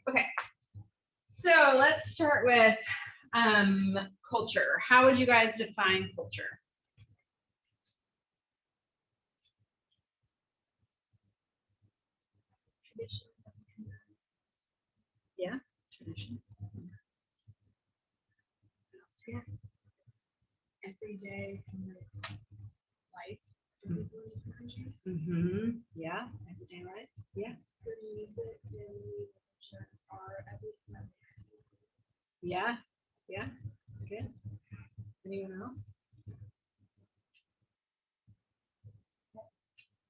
Okay, so let's start with culture. How would you guys define culture? Tradition. Yeah, tradition. Everyday life. Yeah, everyday life. Yeah. Music and literature are everything. Yeah, yeah, good. Anyone else?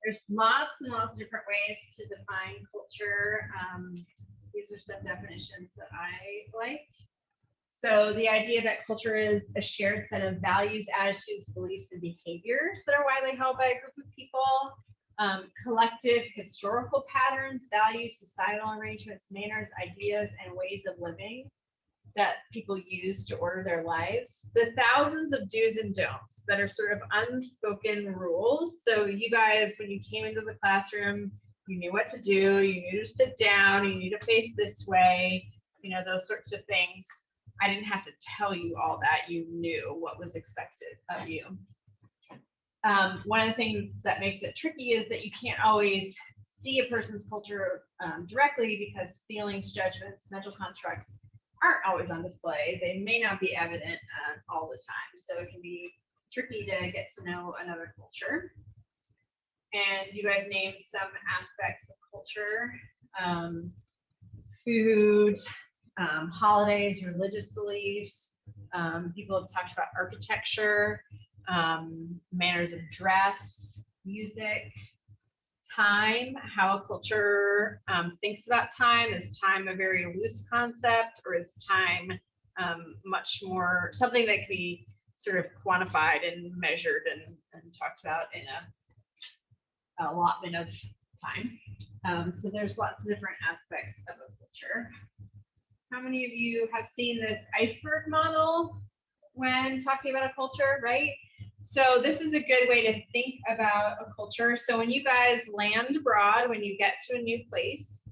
There's lots and lots of different ways to define culture. These are some definitions that I like. So the idea that culture is a shared set of values, attitudes, beliefs, and behaviors that are widely held by a group of people. Collective historical patterns, values, societal arrangements, manners, ideas, and ways of living that people use to order their lives. The thousands of do's and don'ts that are sort of unspoken rules. So you guys, when you came into the classroom, you knew what to do, you knew to sit down, you knew to face this way, you know, those sorts of things. I didn't have to tell you all that. You knew what was expected of you. One of the things that makes it tricky is that you can't always see a person's culture directly because feelings, judgments, mental constructs aren't always on display. They may not be evident all the time. So it can be tricky to get to know another culture. And you guys named some aspects of culture: food, holidays, religious beliefs. People have talked about architecture, manners of dress, music, time, how a culture thinks about time. Is time a very loose concept, or is time much more something that can be sort of quantified and measured and talked about in a allotment of time? So there's lots of different aspects of a culture. How many of you have seen this iceberg model when talking about a culture, right? So this is a good way to think about a culture. So when you guys land abroad, when you get to a new place,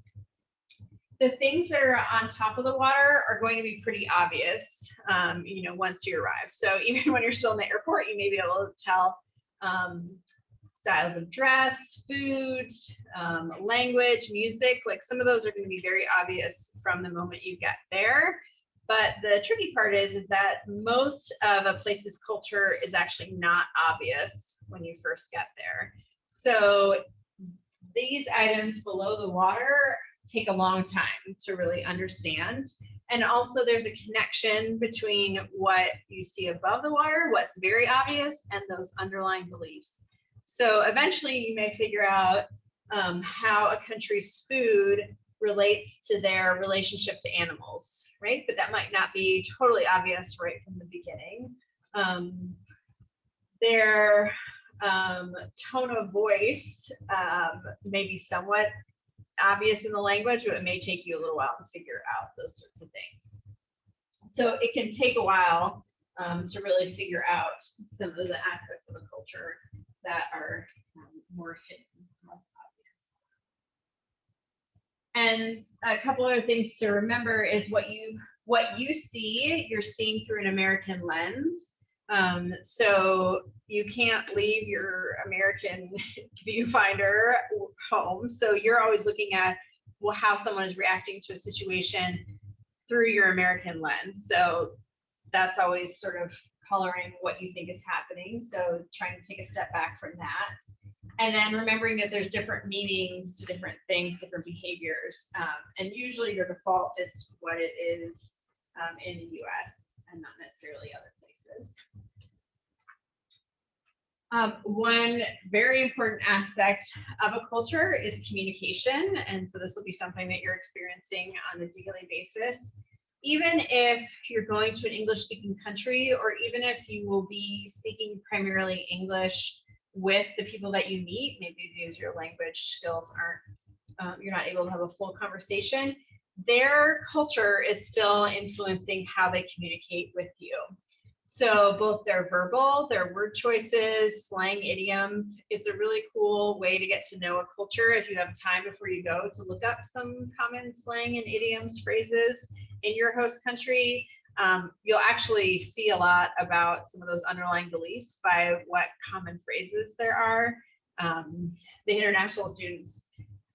the things that are on top of the water are going to be pretty obvious, you know, once you arrive. So even when you're still in the airport, you may be able to tell styles of dress, food, language, music. Like some of those are going to be very obvious from the moment you get there. But the tricky part is that most of a place's culture is actually not obvious when you first get there. So these items below the water take a long time to really understand. And also there's a connection between what you see above the water, what's very obvious, and those underlying beliefs. So eventually you may figure out how a country's food relates to their relationship to animals, right? But that might not be totally obvious right from the beginning. Their tone of voice may be somewhat obvious in the language, but it may take you a little while to figure out those sorts of things. So it can take a while to really figure out some of the aspects of a culture that are more hidden, less obvious. And a couple other things to remember is what you see, you're seeing through an American lens. So you can't leave your American viewfinder home. So you're always looking at how someone is reacting to a situation through your American lens. So that's always sort of coloring what you think is happening. So trying to take a step back from that. And then remembering that there's different meanings to different things, different behaviors. And usually your default is what it is in the US and not necessarily other places. One very important aspect of a culture is communication. And so this will be something that you're experiencing on a daily basis. Even if you're going to an English-speaking country, or even if you will be speaking primarily English with the people that you meet, maybe because your language skills aren't, you're not able to have a full conversation, their culture is still influencing how they communicate with you. So both their verbal, their word choices, slang, idioms. It's a really cool way to get to know a culture if you have time before you go to look up some common slang and idioms, phrases in your host country. You'll actually see a lot about some of those underlying beliefs by what common phrases there are. The international students,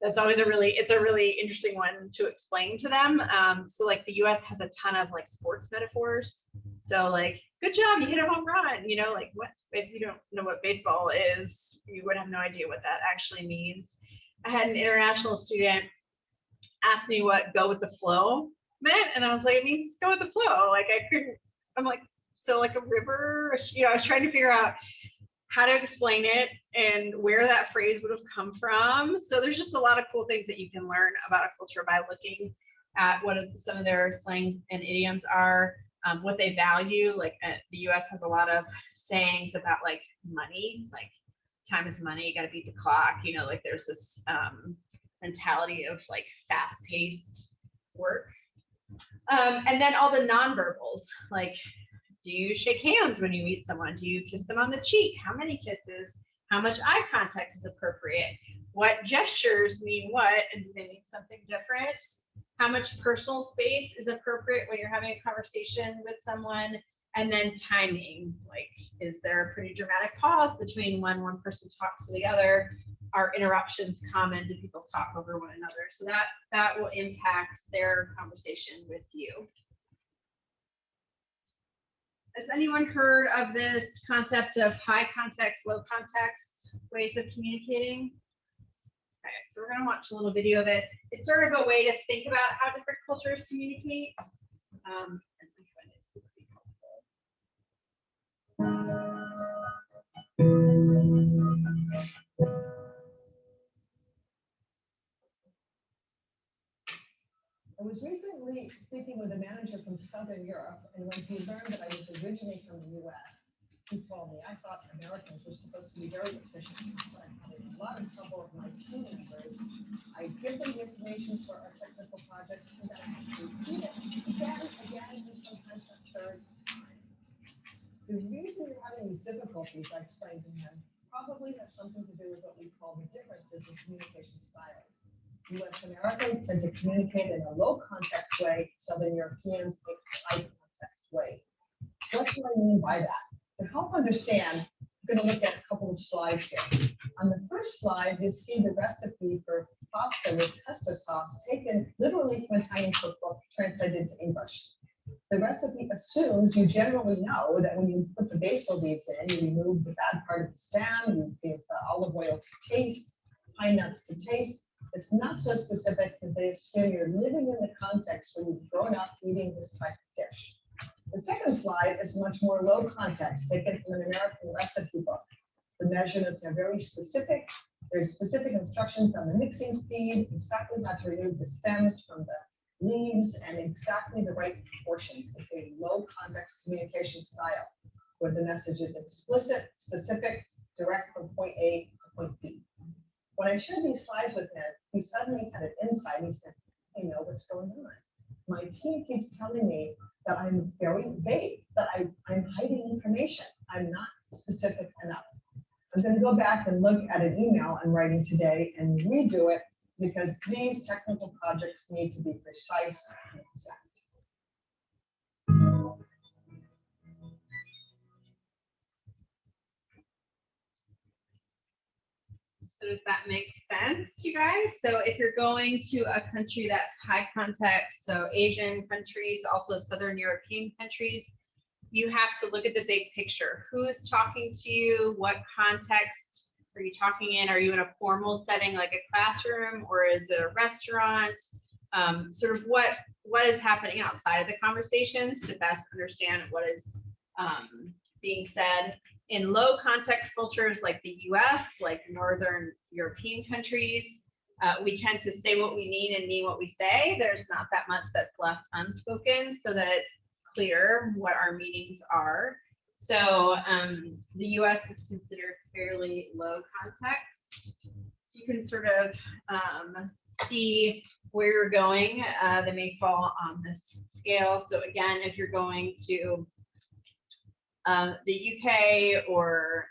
that's always a really interesting one to explain to them. So like the US has a ton of like sports metaphors. So like, good job, you hit a home run, you know, like what, if you don't know what baseball is, you would have no idea what that actually means. I had an international student ask me what go with the flow meant, and I was like, it means go with the flow. Like I couldn't, I'm like, so like a river, you know, I was trying to figure out how to explain it and where that phrase would have come from. So there's just a lot of cool things that you can learn about a culture by looking at what some of their slangs and idioms are, what they value. Like the US has a lot of sayings about like money, like time is money, you got to beat the clock. You know, like there's this mentality of like fast-paced work. And then all the nonverbals, like, do you shake hands when you meet someone? Do you kiss them on the cheek? How many kisses? How much eye contact is appropriate? What gestures mean what, and do they mean something different? How much personal space is appropriate when you're having a conversation with someone? And then timing, like, is there a pretty dramatic pause between when one person talks to the other? Are interruptions common? Do people talk over one another? So that will impact their conversation with you. Has anyone heard of this concept of high context, low context ways of communicating? Okay, so we're going to watch a little video of it. It's sort of a way to think about how different cultures communicate. I was recently speaking with a manager from Southern Europe, and when he learned that I was originally from the US, he told me, I thought Americans were supposed to be very efficient, but I'm having a lot of trouble with my team members. I give them the information for our technical projects, and then I have to repeat it again, and sometimes a third time. The reason you're having these difficulties, I explained to him, probably has something to do with what we call the differences in communication styles. US Americans tend to communicate in a low context way, Southern Europeans a high context way. What do I mean by that? To help understand, I'm going to look at a couple of slides here. On the first slide, you see the recipe for pasta with pesto sauce taken literally from Italian cookbook, translated into English. The recipe assumes you generally know that when you put the basil leaves in, you remove the bad part of the stem, you give olive oil to taste, pine nuts to taste. It's not so specific because they assume you're living in the context where you've grown up eating this type of dish. The second slide is much more low context, taken from an American recipe book. The measurements are very specific. There's specific instructions on the mixing speed, exactly how to remove the stems from the leaves, and exactly the right proportions. It's a low context communication style where the message is explicit, specific, direct from point A to point B. When I shared these slides with him, he suddenly had an insight. He said, I know what's going on. My team keeps telling me that I'm very vague, that I'm hiding information. I'm not specific enough. I'm going to go back and look at an email I'm writing today and redo it because these technical projects need to be precise and exact. So does that make sense, you guys? So if you're going to a country that's high context, so Asian countries, also Southern European countries, you have to look at the big picture. Who is talking to you? What context are you talking in? Are you in a formal setting like a classroom, or is it a restaurant? Sort of what is happening outside of the conversation to best understand what is being said. In low context cultures like the US, like Northern European countries, we tend to say what we mean and mean what we say. There's not that much that's left unspoken so that it's clear what our meanings are. So the US is considered fairly low context. So you can sort of see where you're going. They may fall on this scale. So again, if you're going to The UK or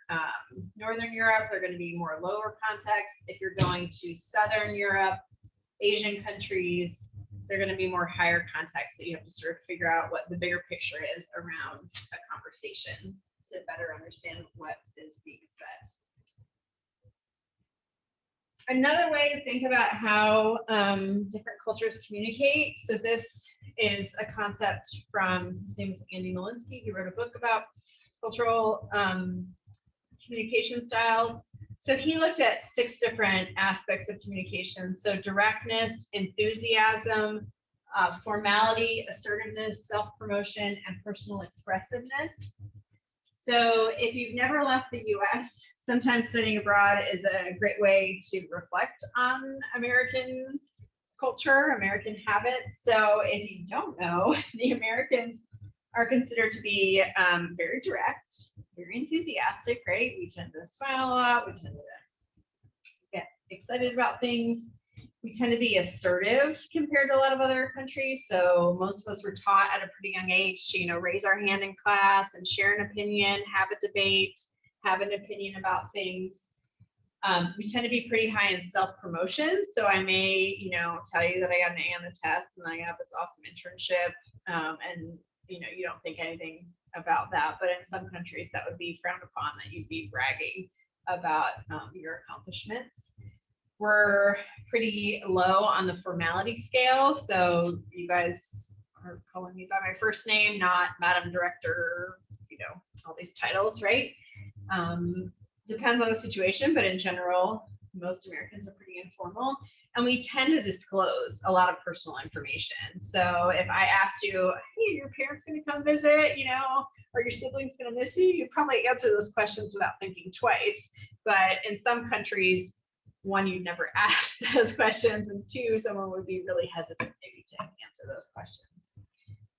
Northern Europe, they're going to be more lower context. If you're going to Southern Europe, Asian countries, they're going to be more higher context. So you have to sort of figure out what the bigger picture is around a conversation to better understand what is being said. Another way to think about how different cultures communicate. So this is a concept from, his name is Andy Molinsky. He wrote a book about cultural communication styles. So he looked at 6 different aspects of communication. So directness, enthusiasm, formality, assertiveness, self-promotion, and personal expressiveness. So if you've never left the US, sometimes studying abroad is a great way to reflect on American culture, American habits. So if you don't know, the Americans are considered to be very direct, very enthusiastic, right? We tend to smile a lot, we tend to get excited about things. We tend to be assertive compared to a lot of other countries. So most of us were taught at a pretty young age to, you know, raise our hand in class and share an opinion, have a debate, have an opinion about things. We tend to be pretty high in self-promotion. So I may, you know, tell you that I got an A on the test and I got this awesome internship, and, you know, you don't think anything about that. But in some countries that would be frowned upon, that you'd be bragging about your accomplishments. We're pretty low on the formality scale. So you guys are calling me by my first name, not Madam Director, you know, all these titles, right? Depends on the situation, but in general, most Americans are pretty informal. And we tend to disclose a lot of personal information. So if I asked you, hey, your parents going to come visit, you know, or your siblings going to miss you, you probably answer those questions without thinking twice. But in some countries, 1, you'd never ask those questions, and 2, someone would be really hesitant maybe to answer those questions.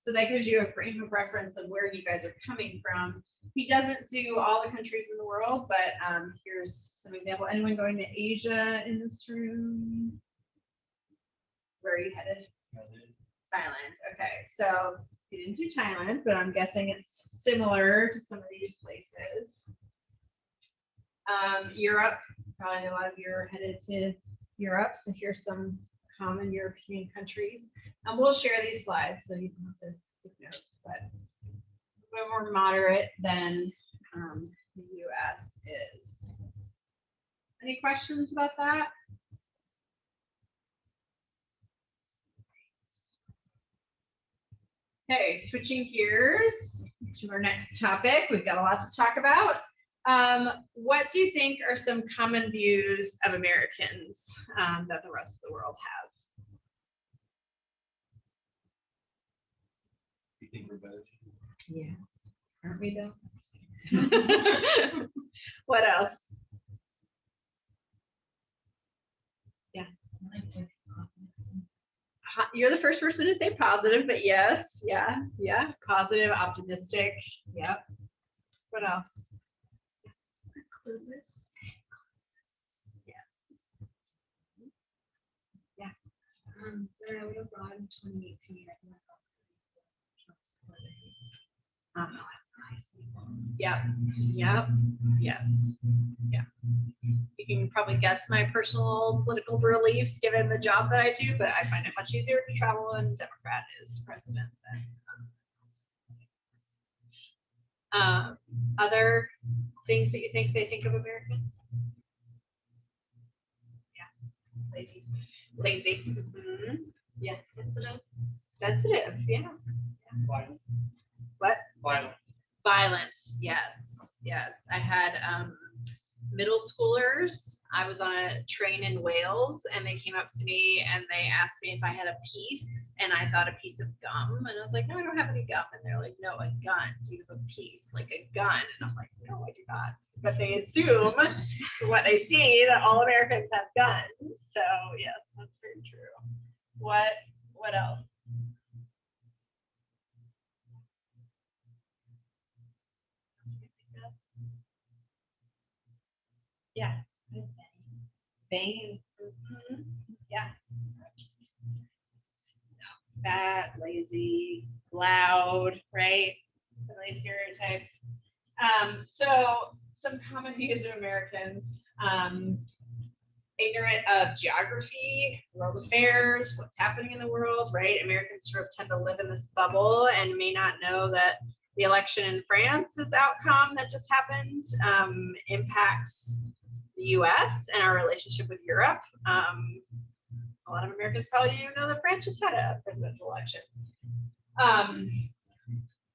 So that gives you a frame of reference of where you guys are coming from. He doesn't do all the countries in the world, but here's some example. Anyone going to Asia in this room? Where are you headed? Thailand. Okay, so he didn't do Thailand, but I'm guessing it's similar to some of these places. Europe, probably a lot of you are headed to Europe. So here's some common European countries. And we'll share these slides so you don't have to take notes, but a little more moderate than the US is. Any questions about that? Okay, switching gears to our next topic. We've got a lot to talk about. What do you think are some common views of Americans that the rest of the world has? You think we're better? Yes. Aren't we though? What else? Yeah. You're the first person to say positive, but yes, yeah, positive, optimistic, yep. What else? Clueless. Yes. Yeah. I would have gone 2018. Yep. Yep. Yes. Yeah. You can probably guess my personal political beliefs given the job that I do, but I find it much easier to travel when Democrat is president than other things that you think they think of Americans? Yeah. Lazy. Lazy. Mm-hmm. Yeah. Sensitive. Sensitive. Yeah. Violent. What? Violent. Violence. Yes. Yes. I had middle schoolers. I was on a train in Wales and they came up to me and they asked me if I had a piece, and I thought a piece of gum, and I was like, no, I don't have any gum. And they're like, no, a gun. Do you have a piece, like a gun? And I'm like, no, I do not. But they assume what they see that all Americans have guns. So yes, that's very true. What else? Yeah. Vain. Mm-hmm. Yeah. Fat, lazy, loud, right? Really stereotypes. So some common views of Americans, ignorant of geography, world affairs, what's happening in the world, right? Americans sort of tend to live in this bubble and may not know that the election in France's outcome that just happened impacts the US and our relationship with Europe. A lot of Americans probably didn't even know that France just had a presidential election.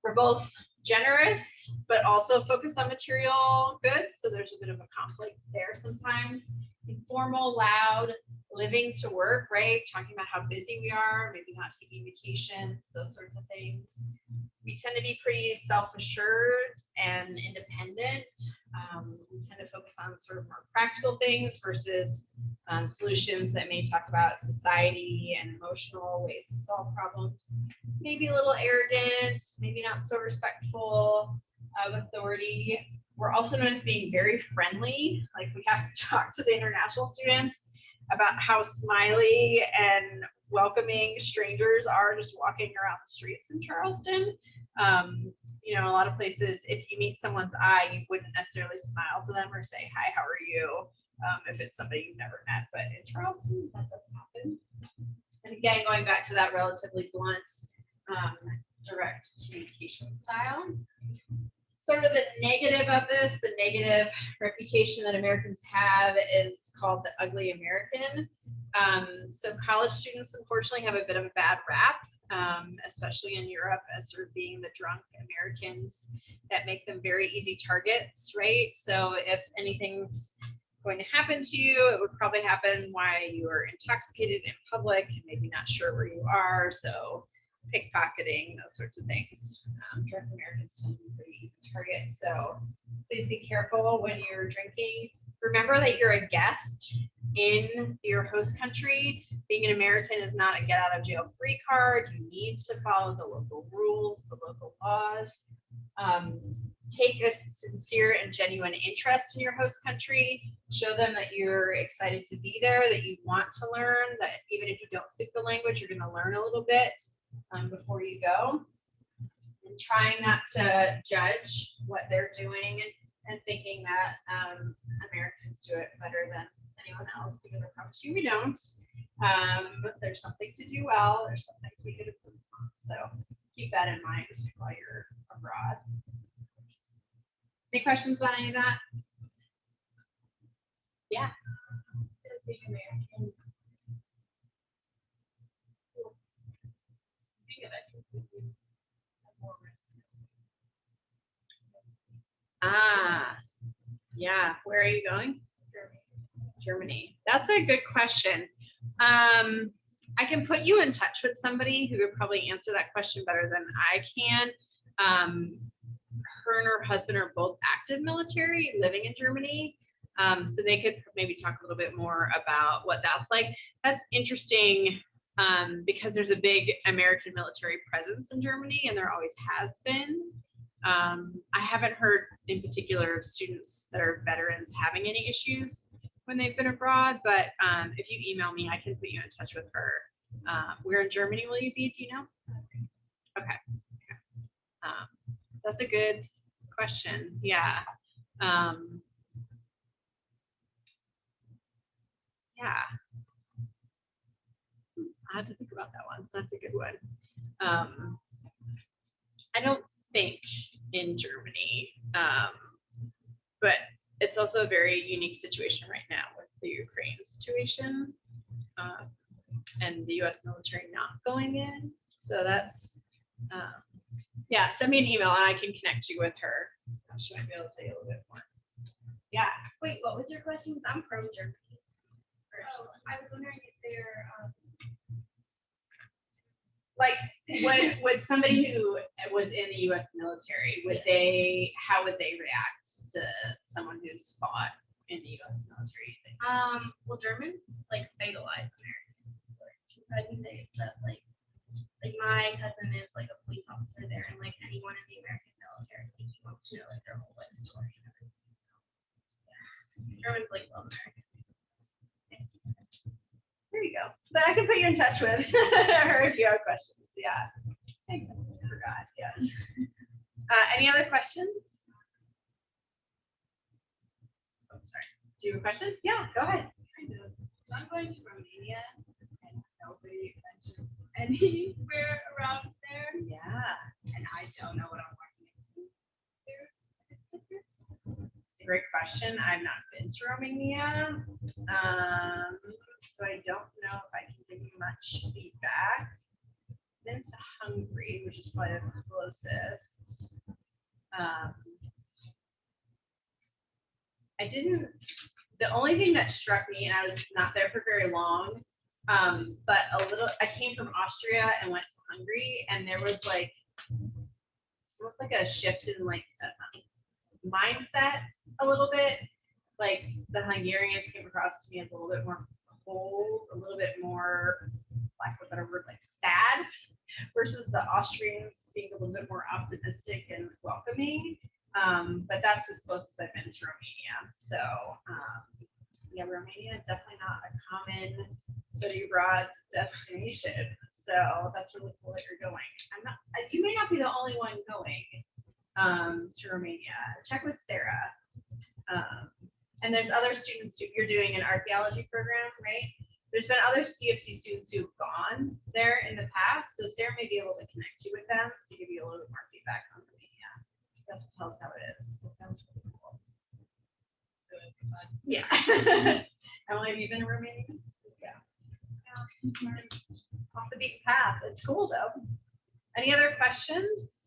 We're both generous, but also focus on material goods. So there's a bit of a conflict there sometimes. Informal, loud, living to work, right? Talking about how busy we are, maybe not taking vacations, those sorts of things. We tend to be pretty self-assured and independent. We tend to focus on sort of more practical things versus solutions that may talk about society and emotional ways to solve problems. Maybe a little arrogant, maybe not so respectful of authority. We're also known as being very friendly. Like we have to talk to the international students about how smiley and welcoming strangers are just walking around the streets in Charleston. You know, a lot of places, if you meet someone's eye, you wouldn't necessarily smile to them or say, hi, how are you? If it's somebody you've never met, but in Charleston, that doesn't happen. And again, going back to that relatively blunt, direct communication style. Sort of the negative of this, the negative reputation that Americans have is called the ugly American. So college students, unfortunately, have a bit of a bad rap, especially in Europe, as sort of being the drunk Americans that make them very easy targets, right? So if anything's going to happen to you, it would probably happen while you are intoxicated in public and maybe not sure where you are. So pickpocketing, those sorts of things. Drunk Americans tend to be pretty easy targets. So please be careful when you're drinking. Remember that you're a guest in your host country. Being an American is not a get out of jail free card. You need to follow the local rules, the local laws. Take a sincere and genuine interest in your host country. Show them that you're excited to be there, that you want to learn, that even if you don't speak the language, you're going to learn a little bit before you go. And trying not to judge what they're doing and thinking that Americans do it better than anyone else, because I promise you we don't. But there's something to do well, there's some things we could improve on. So keep that in mind while you're abroad. Any questions about any of that? Yeah. Does being American speak of it have more risk? Yeah. Where are you going? Germany. That's a good question. I can put you in touch with somebody who would probably answer that question better than I can. Her and her husband are both active military living in Germany. So they could maybe talk a little bit more about what that's like. That's interesting because there's a big American military presence in Germany, and there always has been. I haven't heard in particular of students that are veterans having any issues when they've been abroad, but if you email me, I can put you in touch with her. Where in Germany will you be? Do you know? Okay. That's a good question. Yeah. Yeah. I have to think about that one. That's a good one. I don't think in Germany, but it's also a very unique situation right now with the Ukraine situation and the US military not going in. So that's, yeah, send me an email and I can connect you with her. She might be able to tell you a little bit more. Yeah. Wait, what was your question? I'm from Germany. Oh, I was wondering if they're like would somebody who was in the US military, how would they react to someone who's fought in the US military? well, Germans like idolize Americans. So I think that like my cousin is like a police officer there, and like anyone in the American military, like, he wants to know like their whole life story and everything. Yeah. Germans like love Americans. There you go. But I can put you in touch with her if you have questions. Yeah. Thanks. I forgot. Yeah. Any other questions? Do you have a question? Yeah, go ahead. Kind of. So I'm going to Romania, and nobody mentioned anywhere around there, Yeah, and I don't know what I'm walking into. There, it's like this. it's a great question. I've not been to Romania, so I don't know if I can give you much feedback. Been to Hungary, which is probably the closest. I didn't. The only thing that struck me, and I was not there for very long, but a little. I came from Austria and went to Hungary, and there was like almost like a shift in like mindset a little bit. Like the Hungarians came across to me a little bit more cold, a little bit more, lack of a better word, like sad, versus the Austrians seemed a little bit more optimistic and welcoming. But that's as close as I've been to Romania. So yeah, Romania is definitely not a common study abroad destination. So that's really cool that you're going. I'm not. You may not be the only one going to Romania. Check with Sarah. And there's other students. You're doing an archaeology program, right? There's been other CFC students who've gone there in the past, so Sarah may be able to connect you with them to give you a little bit more feedback on Romania. You have to tell us how it is. That sounds really cool. Yeah. Emily, have you been to Romania? Yeah. It's off the beaten path. It's cool though. Any other questions?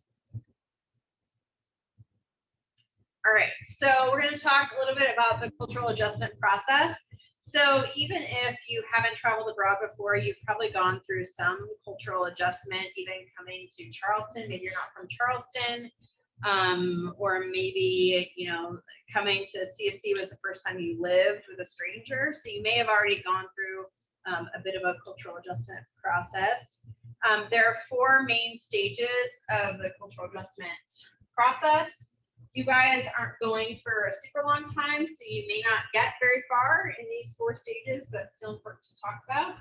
All right, so we're going to talk a little bit about the cultural adjustment process. So even if you haven't traveled abroad before, you've probably gone through some cultural adjustment, even coming to Charleston. Maybe you're not from Charleston, or maybe, you know, coming to CFC was the first time you lived with a stranger. So you may have already gone through a bit of a cultural adjustment process. There are 4 main stages of the cultural adjustment process. You guys aren't going for a super long time, so you may not get very far in these 4 stages, but it's still important to talk about.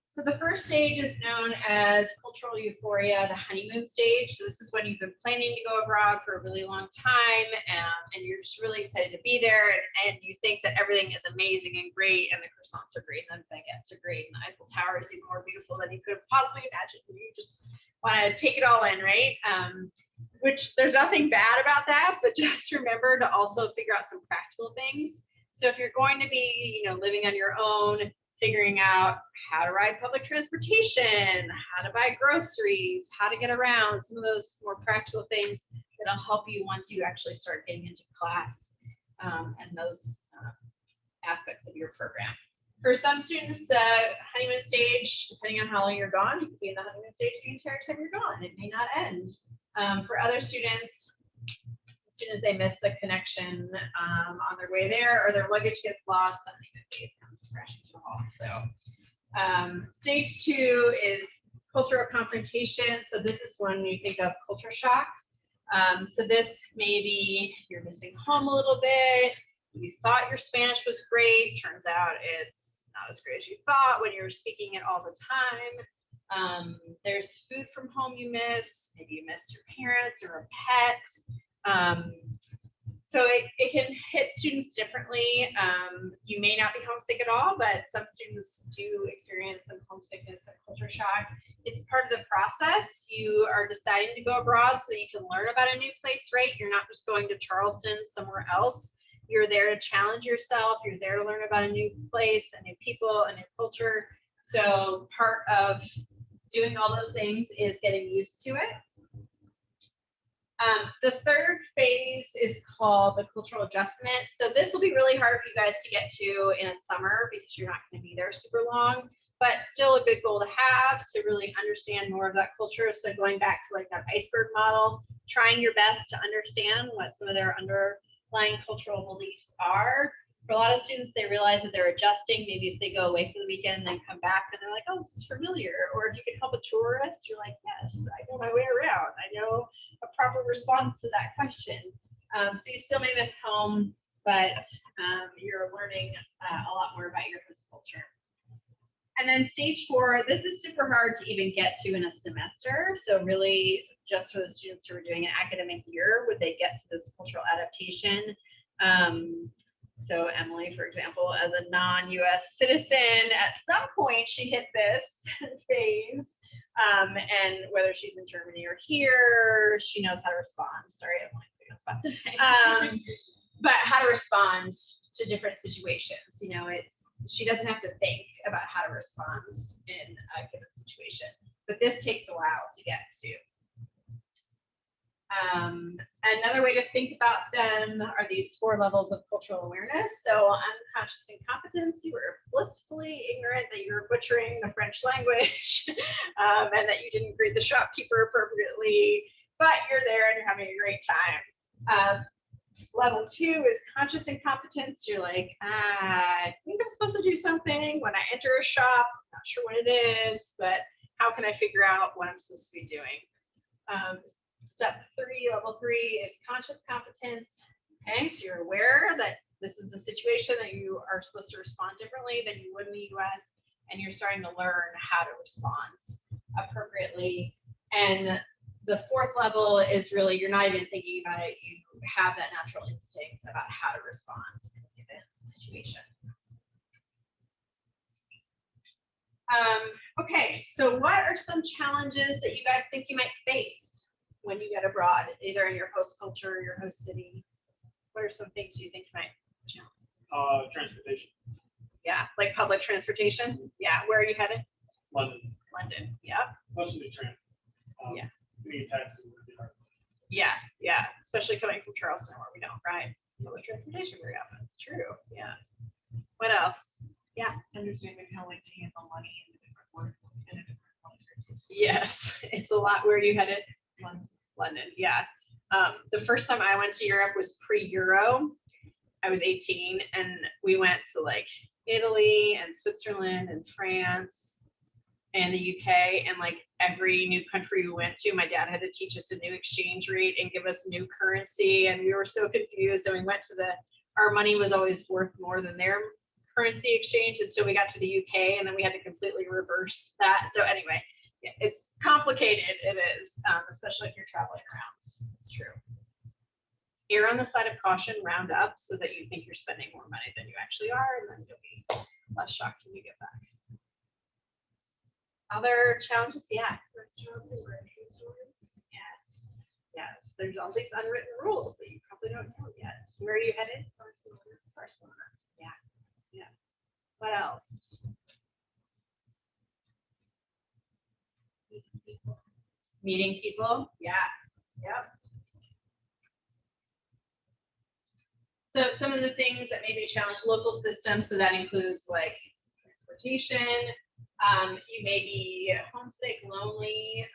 So the first stage is known as cultural euphoria, the honeymoon stage. So this is when you've been planning to go abroad for a really long time, and you're just really excited to be there, and you think that everything is amazing and great, and the croissants are great, and the baguettes are great, and the Eiffel Tower is even more beautiful than you could have possibly imagined. You just want to take it all in, right? Which there's nothing bad about that, but just remember to also figure out some practical things. So if you're going to be, you know, living on your own, figuring out how to ride public transportation, how to buy groceries, how to get around, some of those more practical things that'll help you once you actually start getting into class and those aspects of your program. For some students, the honeymoon stage, depending on how long you're gone, you could be in the honeymoon stage the entire time you're gone. It may not end. For other students, as soon as they miss a connection on their way there, or their luggage gets lost, the honeymoon phase comes crashing to a halt. So stage 2 is cultural confrontation. So this is when you think of culture shock. So this may be you're missing home a little bit. You thought your Spanish was great. Turns out it's not as great as you thought when you were speaking it all the time. There's food from home you miss. Maybe you miss your parents or a pet. So it can hit students differently. You may not be homesick at all, but some students do experience some homesickness and culture shock. It's part of the process. You are deciding to go abroad so that you can learn about a new place, right? You're not just going to Charleston, somewhere else. You're there to challenge yourself. You're there to learn about a new place, a new people, a new culture. So part of doing all those things is getting used to it. The third phase is called the cultural adjustment. So this will be really hard for you guys to get to in a summer because you're not going to be there super long, but still a good goal to have to really understand more of that culture. So going back to like that iceberg model, trying your best to understand what some of their underlying cultural beliefs are. For a lot of students, they realize that they're adjusting. Maybe if they go away for the weekend and then come back and they're like, oh, this is familiar. Or if you can help a tourist, you're like, yes, I know my way around. I know a proper response to that question. So you still may miss home, but you're learning a lot more about your host culture. And then stage 4, this is super hard to even get to in a semester. So really just for the students who are doing an academic year, would they get to this cultural adaptation? So Emily, for example, as a non-US citizen, at some point she hit this phase. And whether she's in Germany or here, she knows how to respond. Sorry, Emily. But how to respond to different situations. You know, she doesn't have to think about how to respond in a given situation. But this takes a while to get to. Another way to think about them are these 4 levels of cultural awareness. So unconscious incompetence, you were blissfully ignorant that you were butchering the French language and that you didn't greet the shopkeeper appropriately, but you're there and you're having a great time. Level 2 is conscious incompetence. You're like, I think I'm supposed to do something when I enter a shop. Not sure what it is, but how can I figure out what I'm supposed to be doing? Step 3, level 3 is conscious competence. Okay, so you're aware that this is a situation that you are supposed to respond differently than you would in the US, and you're starting to learn how to respond appropriately. And the 4th level is really, you're not even thinking about it. You have that natural instinct about how to respond in a given situation. Okay, so what are some challenges that you guys think you might face when you get abroad, either in your host culture or your host city? What are some things you think you might challenge? Transportation. Yeah, like public transportation. Yeah, where are you headed? London. London. Yeah. Mostly train. Yeah. Getting a taxi would be hard. Yeah, yeah. Especially coming from Charleston, where we don't ride public transportation very often. True. Yeah. What else? Yeah. Understanding how like to handle money in a different work in a different cultures. Yes, it's a lot. Where are you headed? London. Yeah. The first time I went to Europe was pre-Euro. I was 18, and we went to like Italy and Switzerland and France and the UK, and like every new country we went to, my dad had to teach us a new exchange rate and give us new currency, and we were so confused. And we went to our money was always worth more than their currency exchange until we got to the UK, and then we had to completely reverse that. So anyway, yeah, it's complicated. It is, especially if you're traveling around. It's true. Err on the side of caution, round up so that you think you're spending more money than you actually are, and then you'll be less shocked when you get back. Other challenges, yeah. Restaurants and grocery stores. Yes, yes. There's all these unwritten rules that you probably don't know yet. Where are you headed? Barcelona. Barcelona. Yeah, yeah. What else? Meeting people. Yeah. Yep. So some of the things that maybe challenge local systems, so that includes like transportation. You may be homesick, lonely,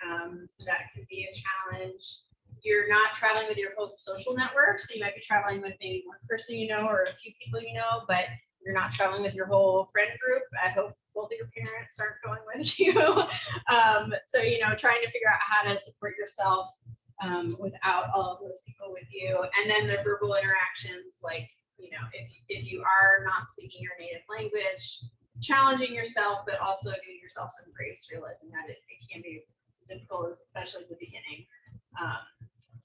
so that could be a challenge. You're not traveling with your host social network, so you might be traveling with maybe one person you know or a few people you know, but you're not traveling with your whole friend group. I hope both of your parents aren't going with you. So, you know, trying to figure out how to support yourself without all of those people with you. And then the verbal interactions, like, you know, if you are not speaking your native language, challenging yourself, but also giving yourself some grace, realizing that it can be difficult, especially at the beginning,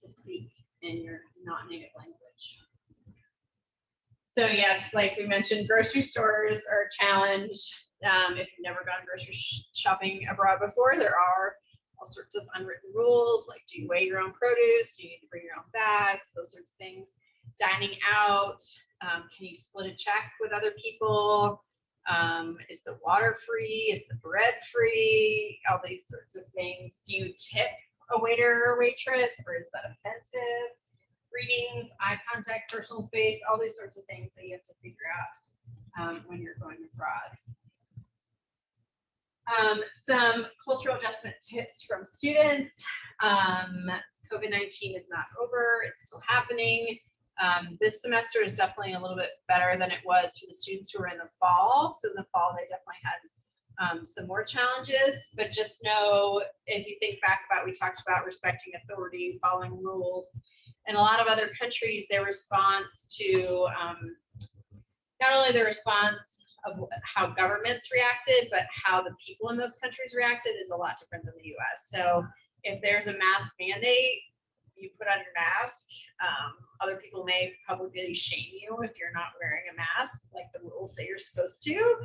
to speak in your not native language. So yes, like we mentioned, grocery stores are a challenge. If you've never gone grocery shopping abroad before, there are all sorts of unwritten rules, like do you weigh your own produce? Do you need to bring your own bags? Those sorts of things. Dining out, can you split a check with other people? Is the water free? Is the bread free? All these sorts of things. Do you tip a waiter or waitress, or is that offensive? Greetings, eye contact, personal space, all these sorts of things that you have to figure out when you're going abroad. Some cultural adjustment tips from students. COVID-19 is not over, it's still happening. This semester is definitely a little bit better than it was for the students who were in the fall. So in the fall, they definitely had some more challenges, but just know, if you think back about, we talked about respecting authority, following rules. In a lot of other countries, their response to not only the response of how governments reacted, but how the people in those countries reacted is a lot different than the US. So if there's a mask mandate, you put on your mask. Other people may publicly shame you if you're not wearing a mask, like the rules say you're supposed to.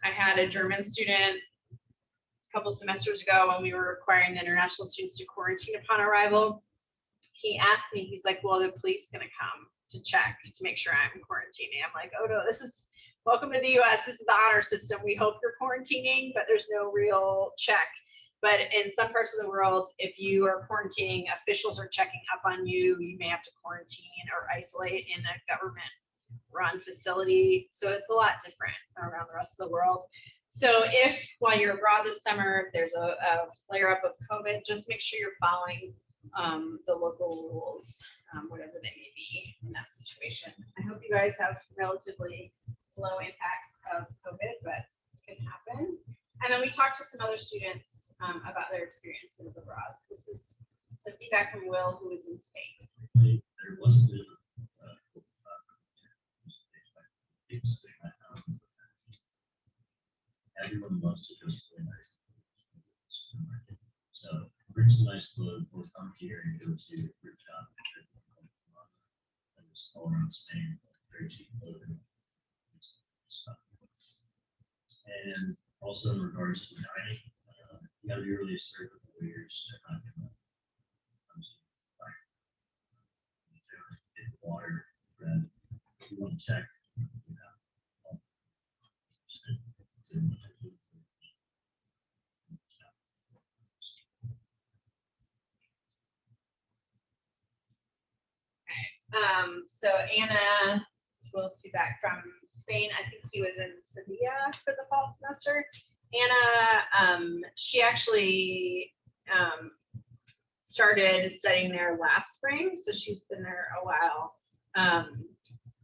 I had a German student a couple semesters ago when we were requiring the international students to quarantine upon arrival. He asked me, he's like, well, the police gonna come to check to make sure I'm quarantining. I'm like, oh no, this is welcome to the US. This is the honor system. We hope you're quarantining, but there's no real check. But in some parts of the world, if you are quarantining, officials are checking up on you. You may have to quarantine or isolate in a government run facility. So it's a lot different around the rest of the world. So if while you're abroad this summer, if there's a flare up of COVID, just make sure you're following the local rules, whatever they may be in that situation. I hope you guys have relatively low impacts of COVID, but it can happen. And then we talked to some other students about their experiences abroad. So this is some feedback from Will, who is in Spain. There wasn't really biggest thing I found was that everyone loves to dress really nice. So bring some nice clothes, we'll come here and go to a fruit shop and just all around Spain, very cheap clothing. Stuff. And also in regards to dining, you gotta be really assertive with the waiters. They're not gonna get water, bread. You want to check. So Anna, Will's feedback from Spain. I think he was in Sevilla for the fall semester. Anna, she actually started studying there last spring, so she's been there a while.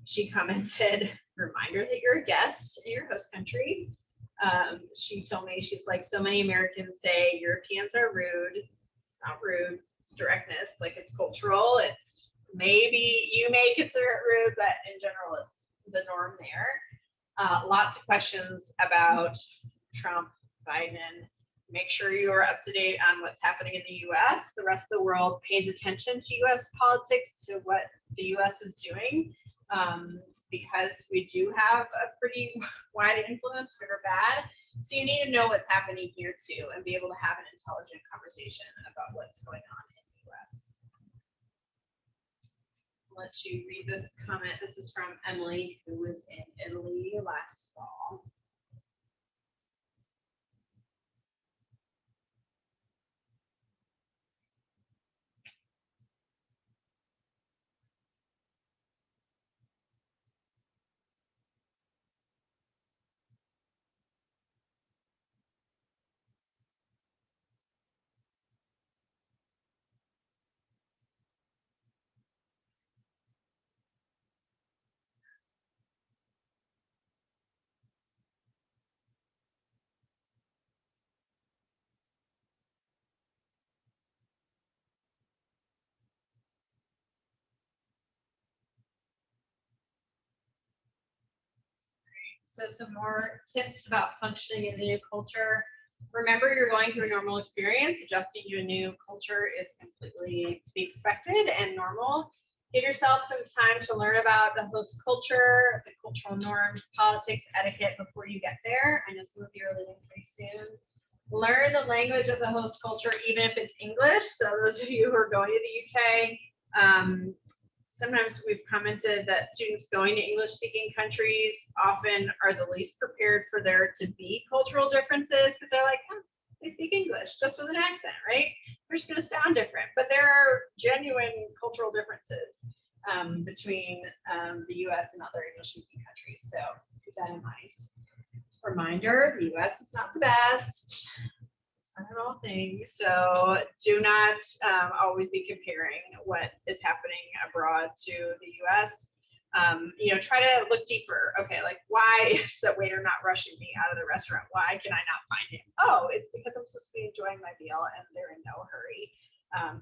She commented, reminder that you're a guest in your host country. She told me, she's like, so many Americans say Europeans are rude. It's not rude, it's directness, like it's cultural. It's maybe you may consider it rude, but in general, it's the norm there. Lots of questions about Trump, Biden. Make sure you are up to date on what's happening in the US. The rest of the world pays attention to US politics, to what the US is doing, because we do have a pretty wide influence, good or bad. So you need to know what's happening here too, and be able to have an intelligent conversation about what's going on in the US. I'll let you read this comment. This is from Emily, who was in Italy last fall. So some more tips about functioning in the new culture. Remember, you're going through a normal experience. Adjusting to a new culture is completely to be expected and normal. Give yourself some time to learn about the host culture, the cultural norms, politics, etiquette before you get there. I know some of you are leaving pretty soon. Learn the language of the host culture, even if it's English. So those of you who are going to the UK, sometimes we've commented that students going to English-speaking countries often are the least prepared for there to be cultural differences, because they're like, oh, they speak English just with an accent, right? They're just going to sound different. But there are genuine cultural differences between the US and other English-speaking countries. So keep that in mind. Reminder, the US is not the best. In all things, so do not always be comparing what is happening abroad to the US. Try to look deeper. Okay, like, why is the waiter not rushing me out of the restaurant? Why can I not find him? Oh, it's because I'm supposed to be enjoying my meal and they're in no hurry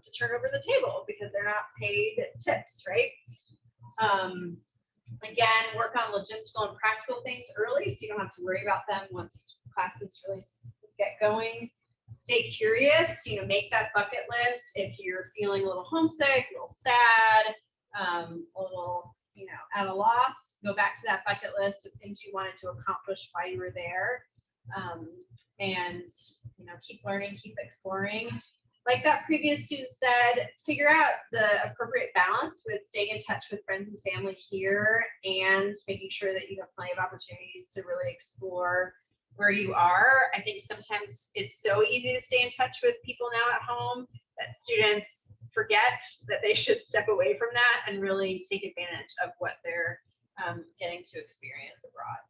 to turn over the table because they're not paid tips, right? Again, work on logistical and practical things early so you don't have to worry about them once classes really get going. stay curious, make that bucket list. If you're feeling a little homesick, a little sad, a little, at a loss, go back to that bucket list of things you wanted to accomplish while you were there. And, keep learning, keep exploring. Like that previous student said, figure out the appropriate balance with staying in touch with friends and family here and making sure that you have plenty of opportunities to really explore where you are. I think sometimes it's so easy to stay in touch with people now at home that students forget that they should step away from that and really take advantage of what they're getting to experience abroad.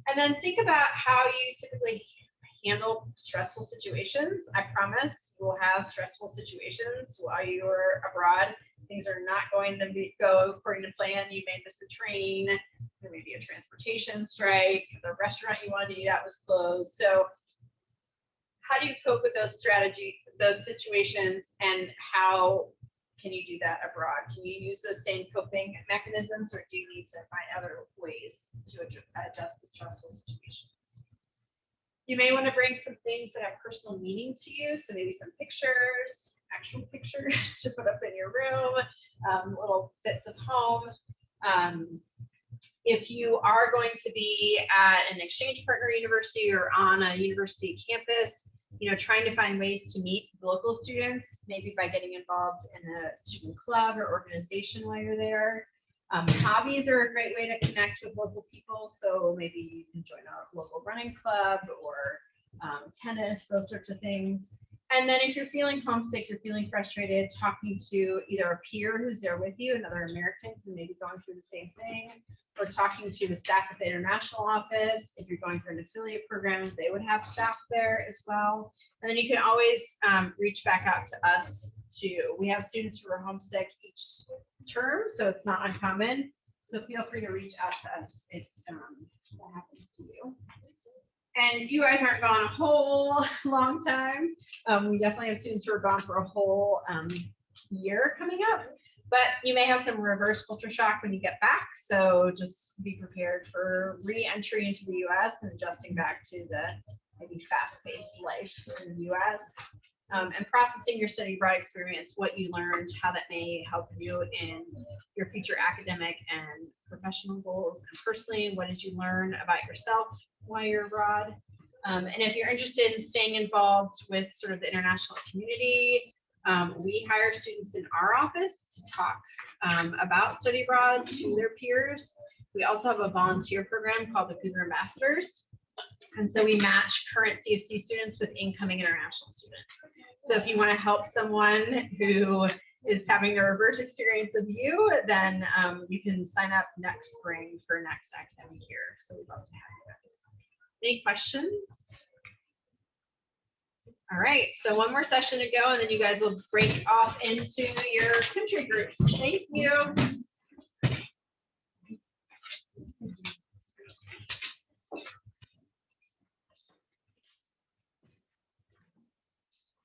And then think about how you typically handle stressful situations. I promise we'll have stressful situations while you're abroad. Things are not going to go according to plan. You may miss a train, there may be a transportation strike, the restaurant you wanted to eat at was closed. So how do you cope with those situations, and how can you do that abroad? Can you use those same coping mechanisms, or do you need to find other ways to adjust to stressful situations? You may want to bring some things that have personal meaning to you. So maybe some pictures, actual pictures to put up in your room, little bits of home. If you are going to be at an exchange partner university or on a university campus, trying to find ways to meet local students, maybe by getting involved in a student club or organization while you're there. Hobbies are a great way to connect with local people. So maybe you can join a local running club or tennis, those sorts of things. And then if you're feeling homesick, you're feeling frustrated, talking to either a peer who's there with you, another American who may be going through the same thing, or talking to the staff at the international office. If you're going through an affiliate program, they would have staff there as well. And then you can always reach back out to us too. We have students who are homesick each term, so it's not uncommon. So feel free to reach out to us if that happens to you. And you guys aren't gone a whole long time. We definitely have students who are gone for a whole year coming up, but you may have some reverse culture shock when you get back. So just be prepared for re-entry into the US and adjusting back to the maybe fast-paced life in the US. And processing your study abroad experience, what you learned, how that may help you in your future academic and professional goals. And personally, what did you learn about yourself while you're abroad? And if you're interested in staying involved with sort of the international community, we hire students in our office to talk about study abroad to their peers. We also have a volunteer program called the Cougar Ambassadors. And so we match current CFC students with incoming international students. So if you want to help someone who is having the reverse experience of you, then you can sign up next spring for next academic year. So we'd love to have you guys. Any questions? All right, so one more session to go, and then you guys will break off into your country groups. Thank you.